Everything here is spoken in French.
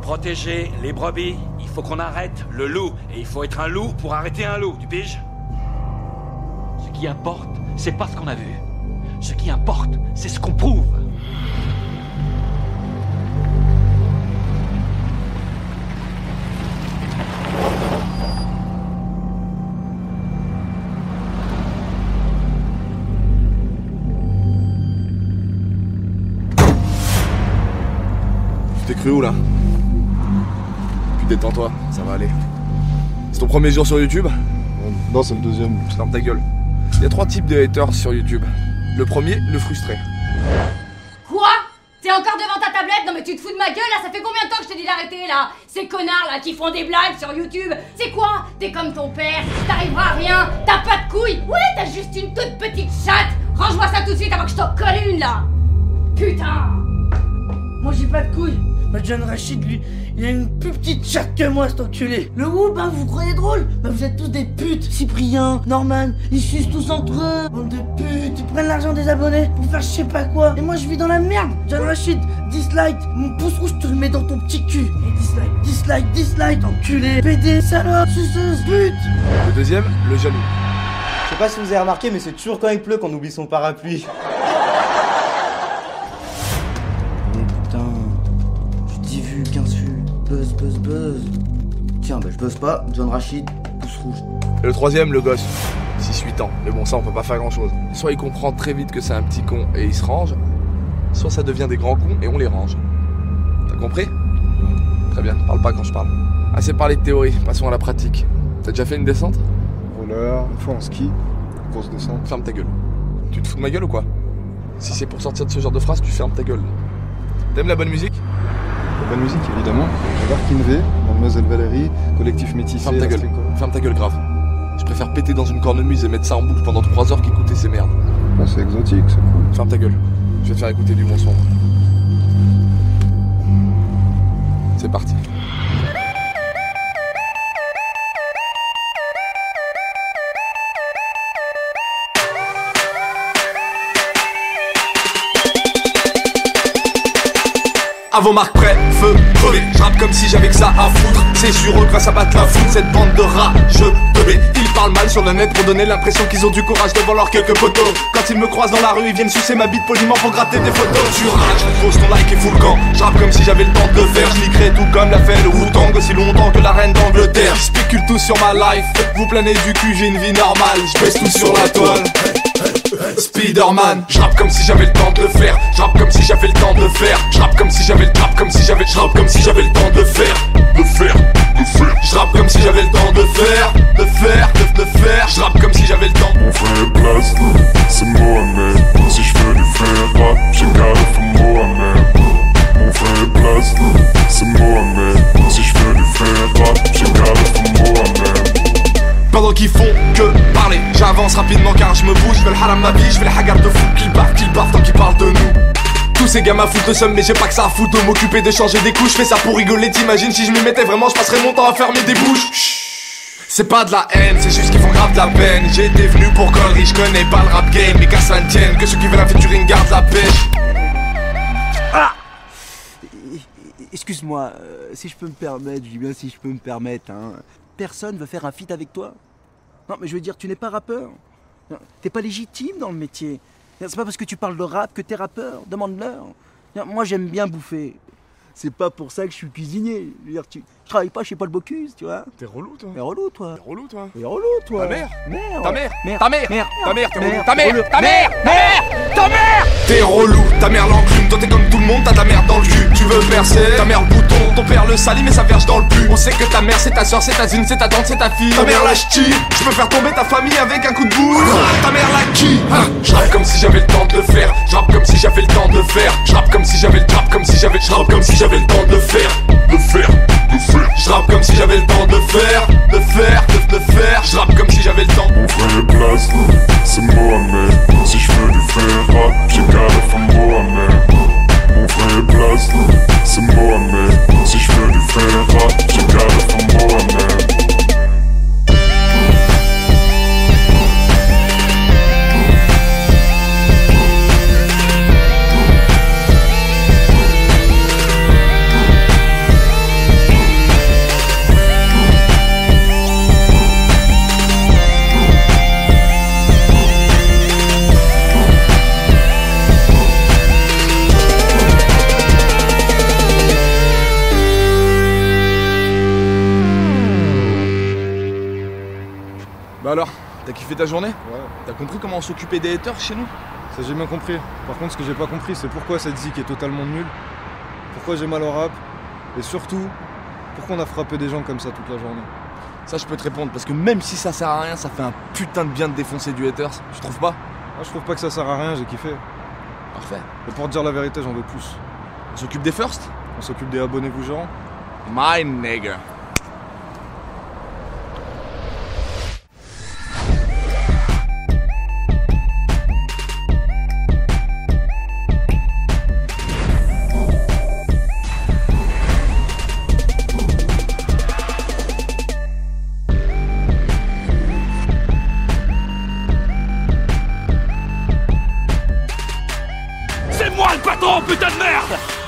protéger les brebis, il faut qu'on arrête le loup. Et il faut être un loup pour arrêter un loup, tu piges? Ce qui importe, c'est pas ce qu'on a vu. Ce qui importe, c'est ce qu'on prouve. Tu t'es cru où là? Puis détends-toi, ça va aller. C'est ton premier jour sur YouTube? Non, c'est le deuxième. Ferme ta gueule. Il y a 3 types de haters sur YouTube. Le premier, le frustré. Quoi? T'es encore devant ta tablette? Non mais tu te fous de ma gueule là, ça fait combien de temps que je t'ai dit d'arrêter là? Ces connards là qui font des blagues sur YouTube, c'est quoi? T'es comme ton père, t'arriveras à rien, t'as pas de couilles, ouais t'as juste une toute petite chatte. Range-moi ça tout de suite avant que je t'en colle une là. Putain. Moi j'ai pas de couilles. Bah John Rachid lui, il a une plus petite chatte que moi cet enculé. Le whoop hein, vous croyez drôle? Bah vous êtes tous des putes. Cyprien, Norman, ils sucent tous entre eux. Bande de putes, ils prennent l'argent des abonnés pour faire je sais pas quoi. Et moi je vis dans la merde. John Rachid, dislike, mon pouce rouge tu le mets dans ton petit cul. Et dislike, enculé, pédé, salope, suceuse, pute. Le deuxième, le jaloux. Je sais pas si vous avez remarqué, mais c'est toujours quand il pleut qu'on oublie son parapluie. Vues, 15 vues, buzz. Tiens, bah je buzz pas, John Rachid, pouce rouge. Et le troisième, le gosse. 6-8 ans. Mais bon, ça, on peut pas faire grand chose. Soit il comprend très vite que c'est un petit con et il se range, soit ça devient des grands cons et on les range. T'as compris? Très bien, parle pas quand je parle. Assez parlé de théorie, passons à la pratique. T'as déjà fait une descente? Roller, une fois en ski, grosse descente. Ferme ta gueule. Tu te fous de ma gueule ou quoi? Si c'est pour sortir de ce genre de phrase, tu fermes ta gueule. T'aimes la bonne musique? La bonne musique, évidemment. Larkin V, Mademoiselle Valérie, Collectif Métissé. Ferme ta gueule. Ferme ta gueule, grave. Je préfère péter dans une cornemuse et mettre ça en boucle pendant 3 heures qu'écouter ces merdes. Bon, c'est exotique, c'est cool. Ferme ta gueule. Je vais te faire écouter du bon son. C'est parti. À vos marques prêts, feu, crevé. J'rappe comme si j'avais que ça à foutre. C'est sur eux que va s'abattre la foudre. Cette bande de rageux teubés. Ils parlent mal sur le net pour donner l'impression qu'ils ont du courage devant leurs quelques potos. Quand ils me croisent dans la rue, ils viennent sucer ma bite poliment pour gratter des photos. Tu rages, pose ton like et fous le camp. J'rappe comme si j'avais le temps de le faire. J'niquerai tout comme l'a fait le Wu-Tang aussi longtemps que la reine d'Angleterre. J'spécule tout sur ma life. Vous planez du cul, j'ai une vie normale. J'pèse tout sur la toile. Spider-Man, j'rappe comme si j'avais le temps de le faire. J'rappe comme si j'avais le temps de faire. J'rappe comme si j'avais le trap, comme si j'avais. J'rappe comme si j'avais le temps de faire. J'rappe comme si j'avais le temps de faire. De faire. J'rappe comme si j'avais le temps. Mon frère est place, c'est Mohamed. Si je veux du faire rap, j'ai carré pour Mohamed. Mon frère est place, c'est Mohamed. Si je veux du faire rap, j'ai carré pour Mohamed. Pendant qu'ils font que parler, j'avance rapidement car je me bouge. Je veux le haram ma vie, je veux les hagards de fou qu'ils baffent tant qu'ils parlent de nous. Tous ces gamins foutent le seum mais j'ai pas que ça à foutre de m'occuper de changer des couches. Fais ça pour rigoler, t'imagines si je m'y mettais vraiment je passerais mon temps à fermer des bouches. C'est pas de la haine, c'est juste qu'ils font grave de la peine. J'ai été venu pour conneries, je connais pas le rap game. Mais qu'à ça ne tienne, que ceux qui veulent un featuring gardent la pêche. Ah! Excuse-moi, si je peux me permettre, je dis bien si je peux me permettre, hein. Personne veut faire un feat avec toi. Non, mais je veux dire, tu n'es pas rappeur. T'es pas légitime dans le métier. C'est pas parce que tu parles de rap que t'es rappeur. Demande-leur. Moi, j'aime bien bouffer. C'est pas pour ça que je suis cuisinier. Je veux dire, je travaille pas chez Paul Bocuse, tu vois. T'es relou, toi. T'es relou, toi. T'es relou, toi. T'es relou, toi. Ta mère. Merde. Ta mère. Merde. Ta mère. Merde. Ta mère. T'es relou. Merde. Ta mère. Relou. Ta mère. Ta mère. T'es relou, ta mère l'enclume. Toi t'es comme tout le monde, t'as ta mère dans le cul. Tu veux percer, ta mère le bouton. Ton père le salit mais ça verge dans le pu. On sait que ta mère c'est ta soeur, c'est ta zine, c'est ta tante, c'est ta fille. Ta mère la ch'ti, je peux faire tomber ta famille avec un coup de boule. Ta mère la qui? J'rappe comme si j'avais le temps de le faire. J'rappe comme si j'avais le temps de le faire. J'rappe comme si j'avais le trap, comme si j'avais. J'rappe comme si j'avais le temps de le faire. J'rappe comme si j'avais le temps de faire. J'rappe comme si j'avais le temps. Mon frère est place, c'est Mohamed. Si je veux du faire rap, j'ai carré pour Mohamed. Mon frère est place, c'est Mohamed. Si je veux du faire rap, j'ai carré pour Mohamed. Alors, t'as kiffé ta journée? Ouais. T'as compris comment s'occuper des haters chez nous? Ça j'ai bien compris. Par contre ce que j'ai pas compris c'est pourquoi cette zik est totalement nulle. Pourquoi j'ai mal au rap. Et surtout, pourquoi on a frappé des gens comme ça toute la journée. Ça je peux te répondre, parce que même si ça sert à rien, ça fait un putain de bien de défoncer du haters, tu trouves pas? Ah, je trouve pas que ça sert à rien, j'ai kiffé. Parfait. Et pour te dire la vérité, j'en veux plus. On s'occupe des firsts? On s'occupe des abonnez-vous gens. My nigga. C'est moi le patron, putain de merde!